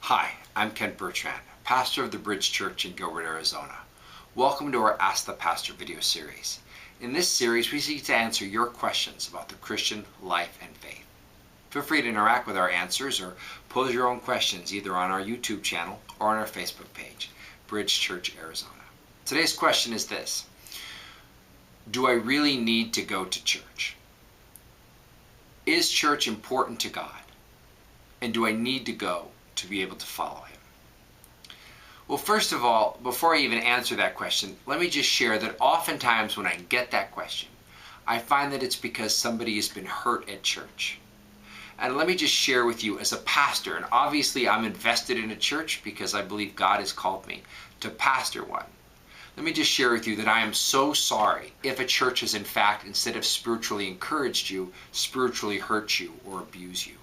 Hi, I'm Kent Bertrand, pastor of the Bridge Church in Gilbert, Arizona. Welcome to our Ask the Pastor video series. In this series, we seek to answer your questions about the Christian life and faith. Feel free to interact with our answers or pose your own questions either on our YouTube channel or on our Facebook page, Bridge Church, Arizona. Today's question is this: do I really need to go to church? Is church important to God? And do I need to go to be able to follow Him? Well, first of all, before I even answer that question, let me just share that oftentimes when I get that question, I find that it's because somebody has been hurt at church. And let me just share with you as a pastor, and obviously I'm invested in a church because I believe God has called me to pastor one. Let me just share with you that I am so sorry if a church has in fact, instead of spiritually encouraged you, spiritually hurt you or abuse you.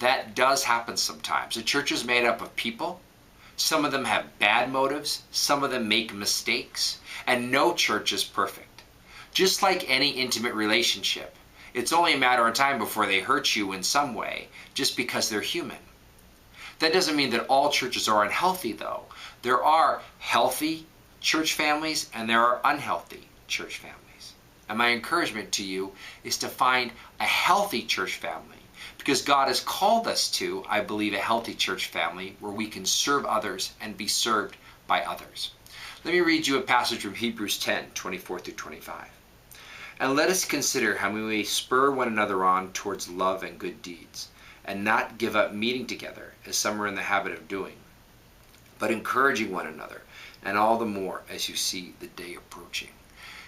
That does happen sometimes. A church is made up of people. Some of them have bad motives. Some of them make mistakes. And no church is perfect. Just like any intimate relationship, it's only a matter of time before they hurt you in some way, just because they're human. That doesn't mean that all churches are unhealthy, though. There are healthy church families and there are unhealthy church families. And my encouragement to you is to find a healthy church family, because God has called us to, I believe, a healthy church family where we can serve others and be served by others. Let me read you a passage from Hebrews 10:24-25. And let us consider how we may spur one another on towards love and good deeds, and not give up meeting together, as some are in the habit of doing, but encouraging one another, and all the more as you see the day approaching.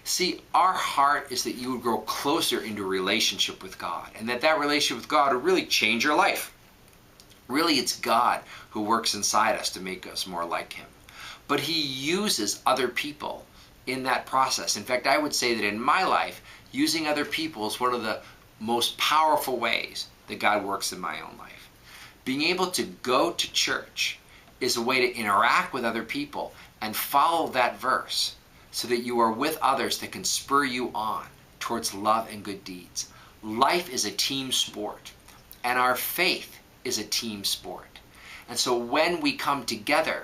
See, our heart is that you would grow closer into a relationship with God, and that relationship with God would really change your life. Really, it's God who works inside us to make us more like Him. But He uses other people in that process. In fact, I would say that in my life, using other people is one of the most powerful ways that God works in my own life. Being able to go to church is a way to interact with other people and follow that verse, so that you are with others that can spur you on towards love and good deeds. Life is a team sport, and our faith is a team sport. And so when we come together,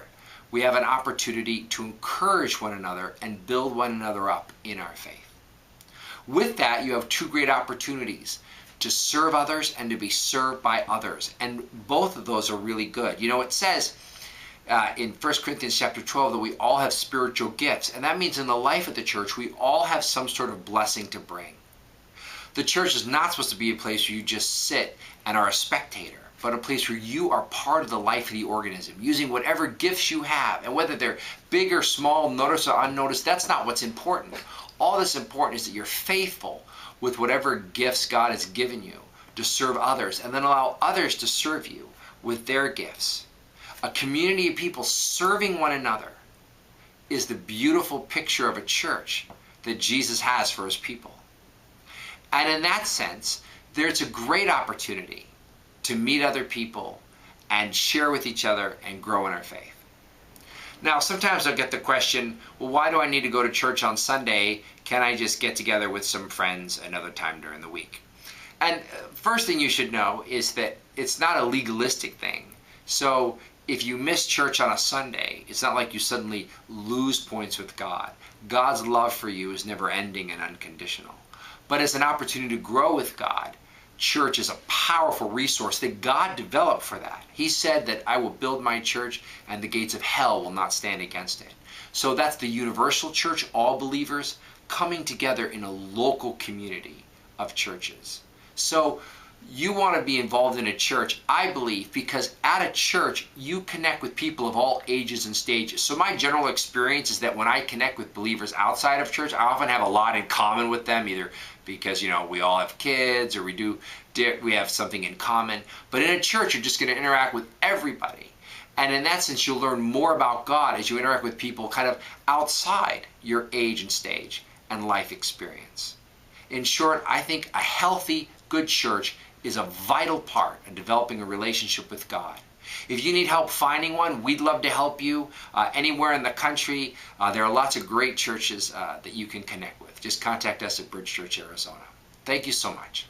we have an opportunity to encourage one another and build one another up in our faith. With that, you have two great opportunities: to serve others and to be served by others. And both of those are really good. You know, it says in 1 Corinthians chapter 12 that we all have spiritual gifts. And that means in the life of the church, we all have some sort of blessing to bring. The church is not supposed to be a place where you just sit and are a spectator, but a place where you are part of the life of the organism, using whatever gifts you have. And whether they're big or small, noticed or unnoticed, that's not what's important. All that's important is that you're faithful with whatever gifts God has given you to serve others, and then allow others to serve you with their gifts. A community of people serving one another is the beautiful picture of a church that Jesus has for His people. And in that sense, there's a great opportunity to meet other people and share with each other and grow in our faith. Now, sometimes I'll get the question, well, why do I need to go to church on Sunday? Can I just get together with some friends another time during the week? And first thing you should know is that it's not a legalistic thing. So if you miss church on a Sunday, it's not like you suddenly lose points with God. God's love for you is never ending and unconditional. But as an opportunity to grow with God, church is a powerful resource that God developed for that. He said that I will build my church and the gates of hell will not stand against it. So that's the universal church, all believers coming together in a local community of churches. So you want to be involved in a church, I believe, because at a church, you connect with people of all ages and stages. So my general experience is that when I connect with believers outside of church, I often have a lot in common with them, either because, you know, we all have kids or we have something in common. But in a church, you're just going to interact with everybody. And in that sense, you'll learn more about God as you interact with people kind of outside your age and stage and life experience. In short, I think a healthy, good church is a vital part in developing a relationship with God. If you need help finding one, we'd love to help you. Anywhere in the country, there are lots of great churches that you can connect with. Just contact us at Bridge Church, Arizona. Thank you so much.